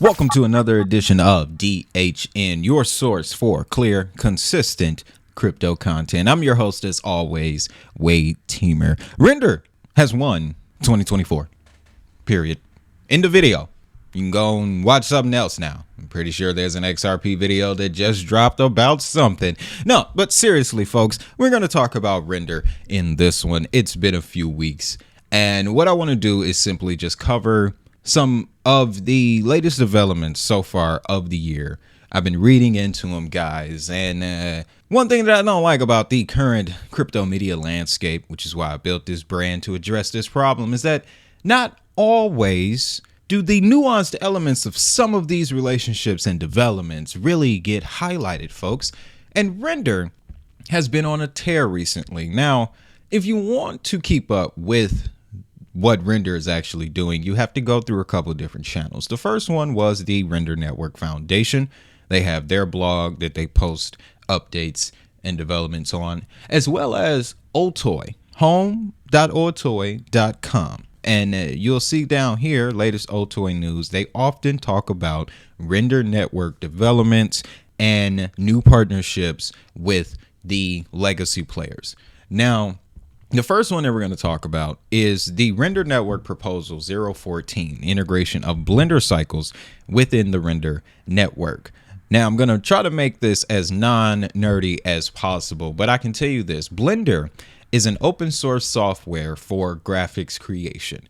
Welcome to another edition of DHN, your source for clear, consistent crypto content. I'm your host, as always, Wade Teamer. Render has won 2024. Period. End of video. You can go and watch something else now. I'm pretty sure there's an XRP video that just dropped about something. No, but seriously, folks, we're going to talk about Render in this one. It's been a few weeks, and what I want to do is simply just cover some of the latest developments so far of the year. I've been reading into them, guys, and one thing that I don't like about the current crypto media landscape, which is why I built this brand to address this problem, is that not always do the nuanced elements of some of these relationships and developments really get highlighted, folks. And Render has been on a tear recently. Now, if you want to keep up with what Render is actually doing, you have to go through a couple of different channels. The first one was the Render Network Foundation. They have their blog that they post updates and developments on, as well as Otoy, home.otoy.com. And you'll see down here, latest Otoy news. They often talk about Render Network developments and new partnerships with the legacy players. Now, the first one that we're going to talk about is the Render Network Proposal 014, integration of Blender cycles within the Render Network. Now, I'm going to try to make this as non-nerdy as possible, but I can tell you this. Blender is an open source software for graphics creation.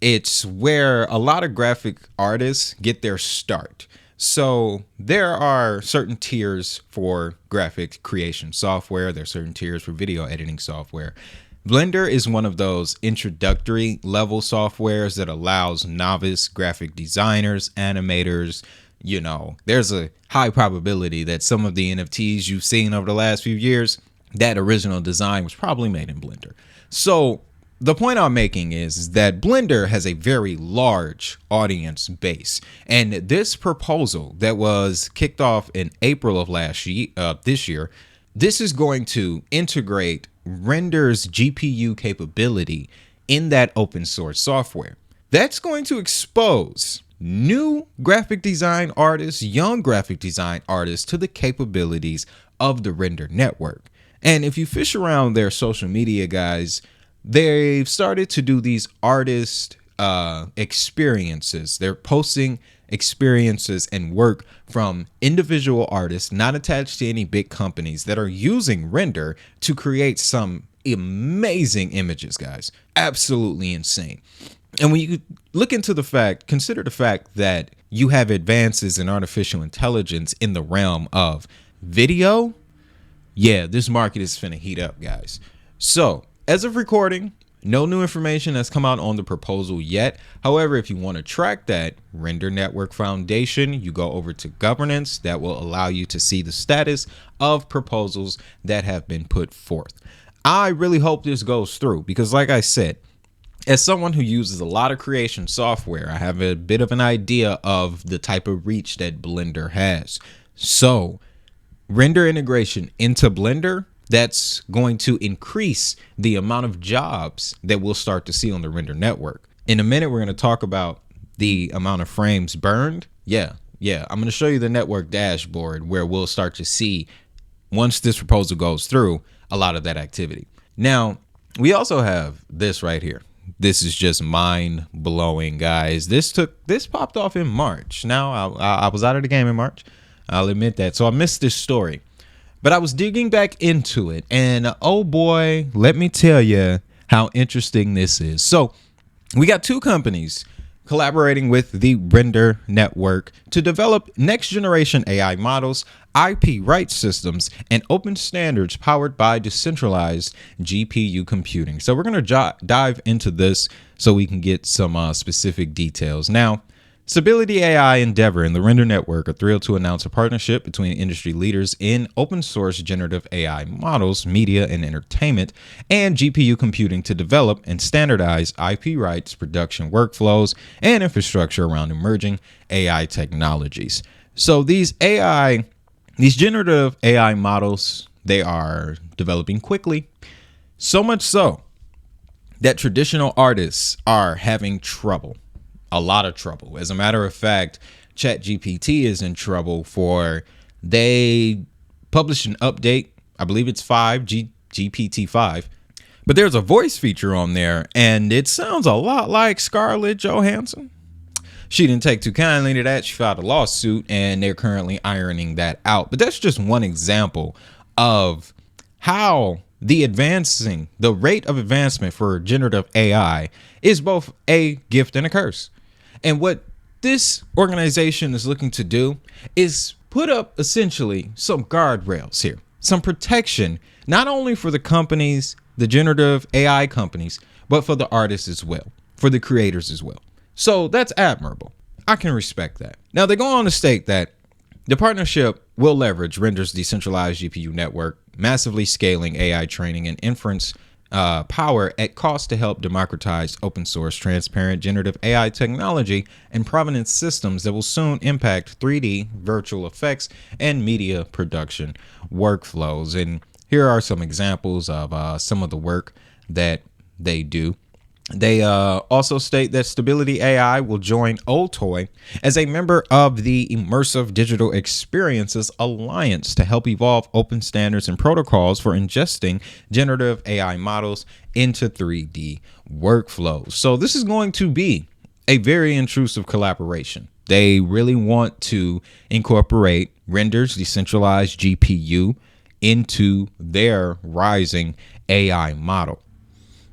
It's where a lot of graphic artists get their start. So there are certain tiers for graphic creation software. There are certain tiers for video editing software. Blender is one of those introductory level softwares that allows novice graphic designers, animators. You know, there's a high probability that some of the NFTs you've seen over the last few years, that original design was probably made in Blender. So the point I'm making is that Blender has a very large audience base. And this proposal that was kicked off in April of this year, this is going to integrate Render's GPU capability in that open source software. That's going to expose new graphic design artists, young graphic design artists, to the capabilities of the Render Network. And if you fish around their social media, guys, they've started to do these artist experiences. They're posting experiences and work from individual artists not attached to any big companies that are using Render to create some amazing images, guys. Absolutely insane. And when you look into consider the fact that you have advances in artificial intelligence in the realm of video, yeah, this market is finna heat up, guys. So, as of recording, no new information has come out on the proposal yet. However, if you want to track that, Render Network Foundation, you go over to governance. That will allow you to see the status of proposals that have been put forth. I really hope this goes through because, like I said, as someone who uses a lot of creation software, I have a bit of an idea of the type of reach that Blender has. So, Render integration into Blender, that's going to increase the amount of jobs that we'll start to see on the Render Network. In a minute, we're going to talk about the amount of frames burned. Yeah. I'm going to show you the network dashboard where we'll start to see, once this proposal goes through, a lot of that activity. Now, we also have this right here. This is just mind blowing, guys. This popped off in March. Now, I was out of the game in March. I'll admit that. So I missed this story. But I was digging back into it, and oh boy, let me tell you how interesting this is. So we got two companies collaborating with the Render Network to develop next generation AI models, IP rights systems, and open standards powered by decentralized GPU computing. So we're going to dive into this so we can get some specific details. Now, Stability AI Endeavor and the Render Network are thrilled to announce a partnership between industry leaders in open source generative AI models, media and entertainment, and GPU computing to develop and standardize IP rights, production workflows, and infrastructure around emerging AI technologies. So these generative AI models, they are developing quickly, so much so that traditional artists are having trouble. A lot of trouble. As a matter of fact, ChatGPT is in trouble for they published an update. I believe it's GPT 5. But there's a voice feature on there, and it sounds a lot like Scarlett Johansson. She didn't take too kindly to that. She filed a lawsuit, and they're currently ironing that out. But that's just one example of how the rate of advancement for generative AI is both a gift and a curse. And what this organization is looking to do is put up essentially some guardrails here, some protection, not only for the companies, the generative AI companies, but for the artists as well, for the creators as well. So that's admirable. I can respect that. Now, they go on to state that the partnership will leverage Render's decentralized GPU network, massively scaling AI training and inference power at cost to help democratize open source, transparent generative AI technology and provenance systems that will soon impact 3D virtual effects and media production workflows. And here are some examples of some of the work that they do. They also state that Stability AI will join Otoy as a member of the Immersive Digital Experiences Alliance to help evolve open standards and protocols for ingesting generative AI models into 3D workflows. So this is going to be a very intrusive collaboration. They really want to incorporate Render's decentralized GPU into their rising AI model.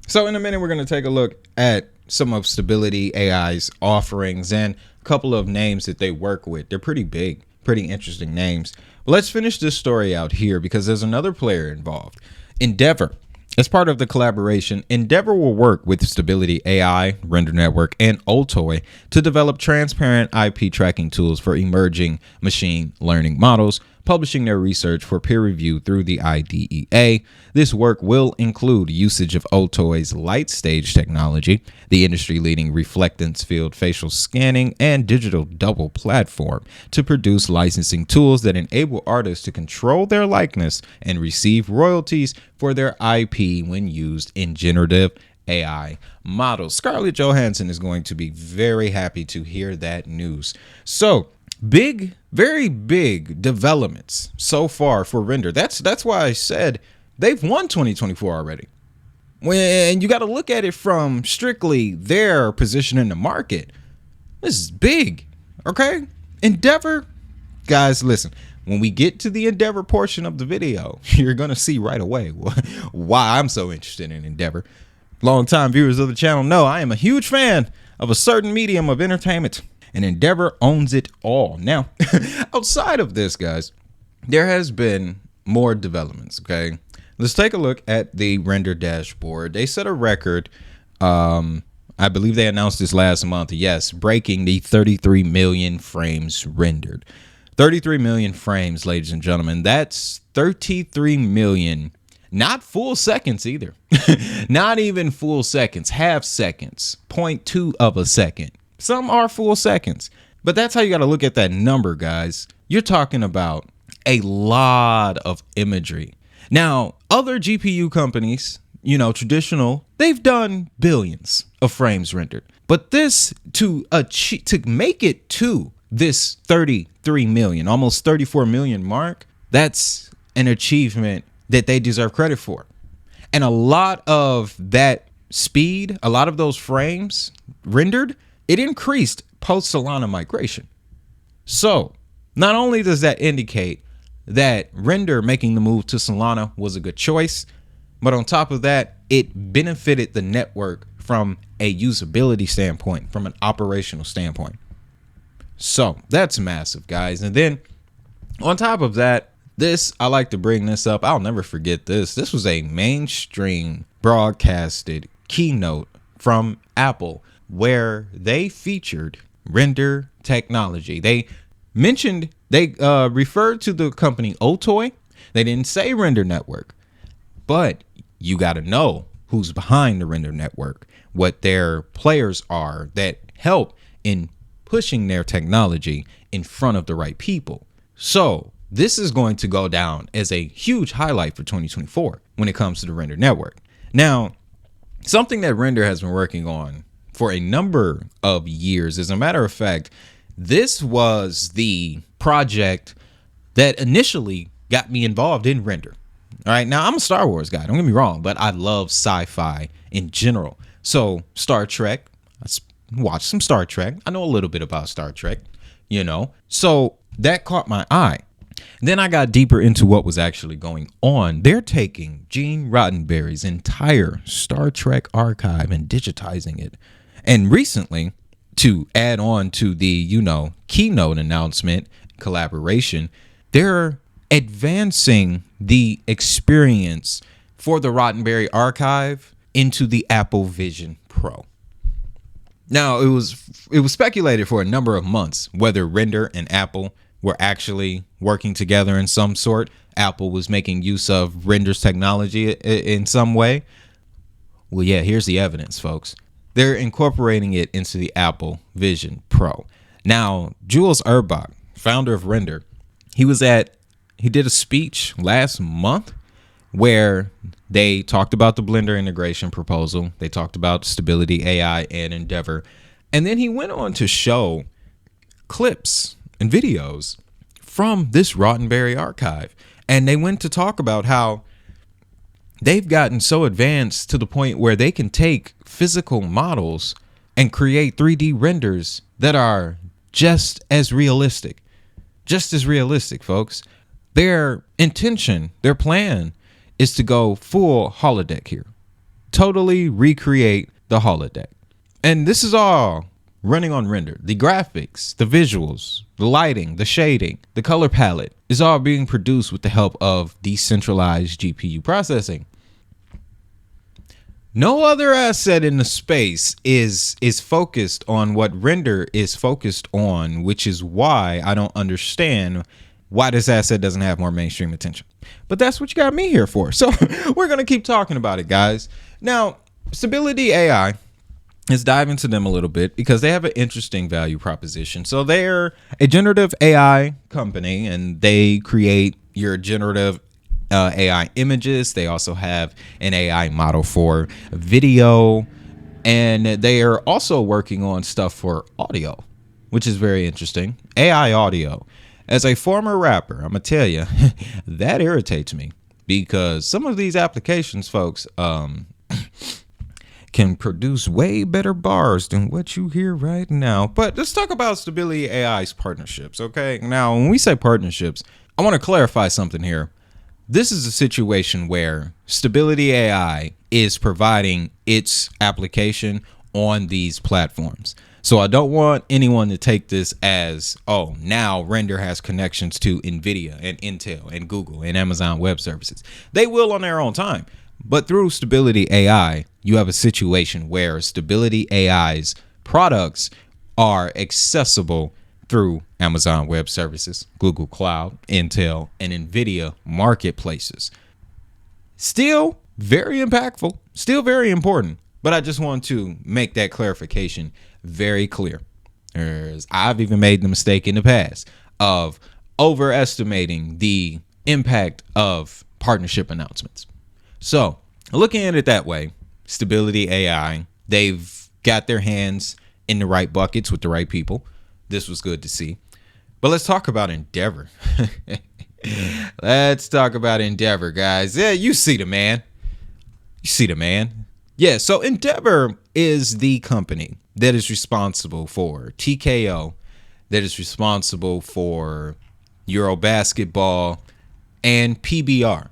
So in a minute, we're going to take a look at some of Stability AI's offerings and a couple of names that they work with. They're pretty big, pretty interesting names. But let's finish this story out here because there's another player involved. Endeavor. As part of the collaboration, Endeavor will work with Stability AI, Render Network, and Otoy to develop transparent IP tracking tools for emerging machine learning models, publishing their research for peer review through the IDEA. This work will include usage of Otoy's light stage technology, the industry-leading reflectance field facial scanning, and digital double platform to produce licensing tools that enable artists to control their likeness and receive royalties for their IP when used in generative AI models. Scarlett Johansson is going to be very happy to hear that news. So, big, very big developments so far for Render. That's why I said they've won 2024 already. When you got to look at it from strictly their position in the market, this is big. Okay, Endeavor, guys, listen. When we get to the Endeavor portion of the video, you're gonna see right away why I'm so interested in Endeavor. Longtime viewers of the channel know I am a huge fan of a certain medium of entertainment, and Endeavor owns it all. Now, outside of this, guys, there has been more developments, okay? Let's take a look at the Render dashboard. They set a record, I believe they announced this last month, yes, breaking the 33 million frames rendered. 33 million frames, ladies and gentlemen. That's 33 million, not full seconds either. Not even full seconds, half seconds, 0.2 of a second. Some are full seconds, but that's how you got to look at that number, guys. You're talking about a lot of imagery. Now, other GPU companies, you know, traditional, they've done billions of frames rendered. But this, to make it to this 33 million, almost 34 million mark, that's an achievement that they deserve credit for. And a lot of that speed, a lot of those frames rendered, it increased post Solana migration. So not only does that indicate that Render making the move to Solana was a good choice, but on top of that, it benefited the network from a usability standpoint, from an operational standpoint. So that's massive, guys. And then on top of that, I like to bring this up. I'll never forget this. This was a mainstream broadcasted keynote from Apple where they featured Render technology. They referred to the company Otoy. They didn't say Render Network, but you got to know who's behind the Render Network, what their players are that help in pushing their technology in front of the right people. So this is going to go down as a huge highlight for 2024 when it comes to the Render Network. Now, something that Render has been working on for a number of years, as a matter of fact, This was the project that initially got me involved in render. All right, now I'm a Star Wars guy, don't get me wrong, but I love sci-fi in general. So Star Trek, watch some Star Trek. I know a little bit about Star Trek, So that caught my eye. Then I got deeper into what was actually going on. They're taking Gene Roddenberry's entire Star Trek archive and digitizing it. And recently, to add on to the, keynote announcement, collaboration, they're advancing the experience for the Roddenberry archive into the Apple Vision Pro. Now, it was speculated for a number of months whether Render and Apple were actually working together in some sort. Apple was making use of Render's technology in some way. Well, yeah, here's the evidence, folks. They're incorporating it into the Apple Vision Pro. Now, Jules Urbach, founder of Render, he did a speech last month where they talked about the Blender integration proposal. They talked about Stability AI and Endeavor. And then he went on to show clips and videos from this Roddenberry archive. And they went to talk about how they've gotten so advanced to the point where they can take physical models and create 3D renders that are just as realistic, folks. Their intention, their plan is to go full holodeck here, totally recreate the holodeck. And this is all running on Render. The graphics, the visuals, the lighting, the shading, the color palette is all being produced with the help of decentralized GPU processing. No other asset in the space is focused on what Render is focused on, which is why I don't understand why this asset doesn't have more mainstream attention. But that's what you got me here for. So we're going to keep talking about it, guys. Now, Stability AI, let's dive into them a little bit because they have an interesting value proposition. So they're a generative AI company, and they create your generative AI images. They also have an AI model for video, and they are also working on stuff for audio, which is very interesting. AI audio. As a former rapper, I'm gonna tell you, that irritates me because some of these applications, folks, can produce way better bars than what you hear right now. But let's talk about Stability AI's partnerships, okay? Now, when we say partnerships, I want to clarify something here. This is a situation where Stability AI is providing its application on these platforms. So I don't want anyone to take this as, oh, now Render has connections to NVIDIA and Intel and Google and Amazon Web Services. They will on their own time. But through Stability AI, you have a situation where Stability AI's products are accessible through Amazon Web Services, Google Cloud, Intel, and NVIDIA marketplaces. Still very impactful, still very important. But I just want to make that clarification very clear. I've even made the mistake in the past of overestimating the impact of partnership announcements. So looking at it that way, Stability AI, they've got their hands in the right buckets with the right people. This was good to see. But let's talk about Endeavor. Let's talk about Endeavor, guys. Yeah, you see the man. Yeah, so Endeavor is the company that is responsible for TKO, that is responsible for Eurobasketball and PBR.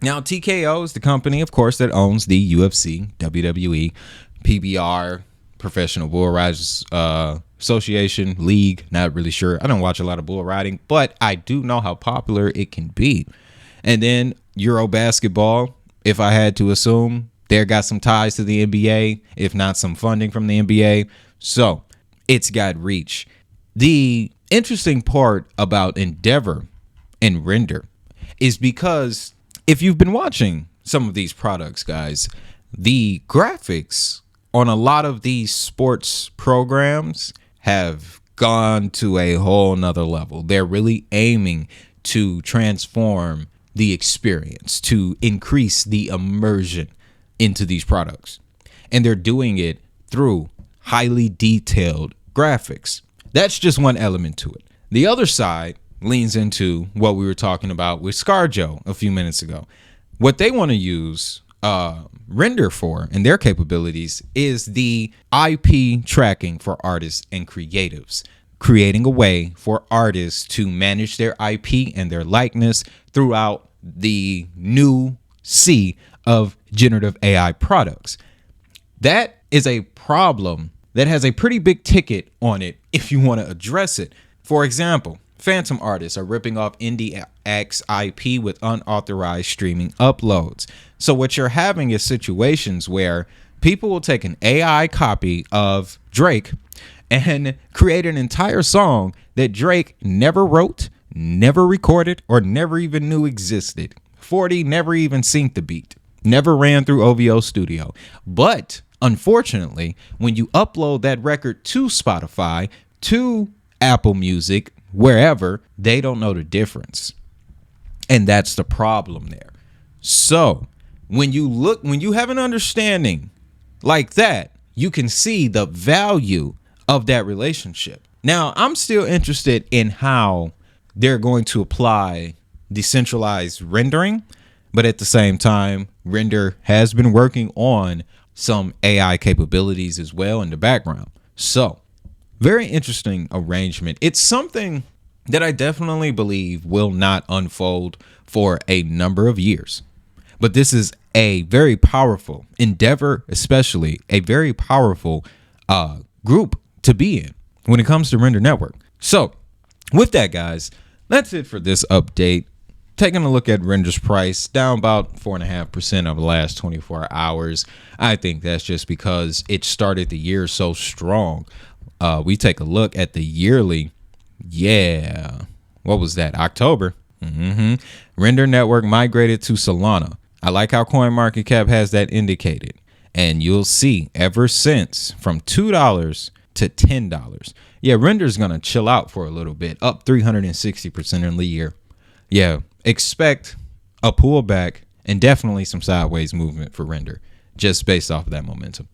Now, TKO is the company, of course, that owns the UFC, WWE, PBR, Professional Bull Riders Association, League. Not really sure. I don't watch a lot of bull riding, but I do know how popular it can be. And then Eurobasketball, if I had to assume, they got some ties to the NBA, if not some funding from the NBA. So it's got reach. The interesting part about Endeavor and Render is because if you've been watching some of these products, guys, the graphics on a lot of these sports programs have gone to a whole nother level. They're really aiming to transform the experience, to increase the immersion into these products. And they're doing it through highly detailed graphics. That's just one element to it. The other side leans into what we were talking about with ScarJo a few minutes ago. What they want to use render for and their capabilities is the IP tracking for artists and creatives, creating a way for artists to manage their IP and their likeness throughout the new sea of generative AI products. That is a problem that has a pretty big ticket on it if you want to address it. For example, phantom artists are ripping off indie acts IP with unauthorized streaming uploads. So what you're having is situations where people will take an AI copy of Drake and create an entire song that Drake never wrote, never recorded, or never even knew existed. 40 never even synced the beat, never ran through OVO Studio. But unfortunately, when you upload that record to Spotify, to Apple Music, wherever, they don't know the difference. And that's the problem there. So when you have an understanding like that, you can see the value of that relationship. Now, I'm still interested in how they're going to apply decentralized rendering, but at the same time, Render has been working on some AI capabilities as well in the background. So very interesting arrangement. It's something that I definitely believe will not unfold for a number of years. But this is a very powerful endeavor, especially a very powerful group to be in when it comes to Render Network. So with that, guys, that's it for this update. Taking a look at Render's price, down about 4.5% over the last 24 hours. I think that's just because it started the year so strong. We take a look at the yearly. Yeah. What was that? October. Render Network migrated to Solana. I like how CoinMarketCap has that indicated. And you'll see ever since from $2 to $10. Yeah, Render's going to chill out for a little bit, up 360% in the year. Yeah, expect a pullback and definitely some sideways movement for Render just based off of that momentum.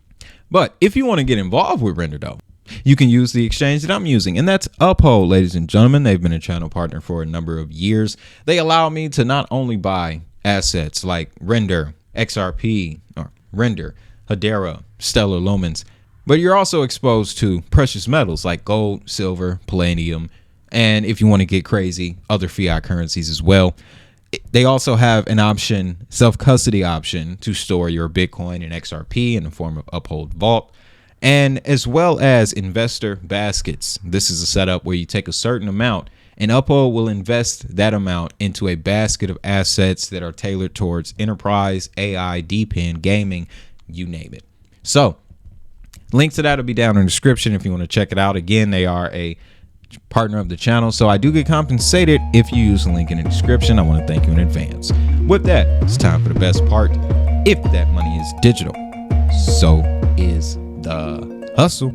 But if you want to get involved with Render, though, you can use the exchange that I'm using, and that's Uphold, ladies and gentlemen. They've been a channel partner for a number of years. They allow me to not only buy assets like Render, XRP, or Render, Hedera, Stellar Lumens, but you're also exposed to precious metals like gold, silver, palladium, and if you want to get crazy, other fiat currencies as well. They also have an option, self-custody option, to store your Bitcoin and XRP in the form of Uphold Vault, and as well as investor baskets. This is a setup where you take a certain amount and Uphold will invest that amount into a basket of assets that are tailored towards enterprise, AI, DePIN, gaming, you name it. So link to that will be down in the description if you want to check it out. Again, they are a partner of the channel, so I do get compensated if you use the link in the description. I want to thank you in advance. With that, it's time for the best part. If that money is digital, so is the hustle.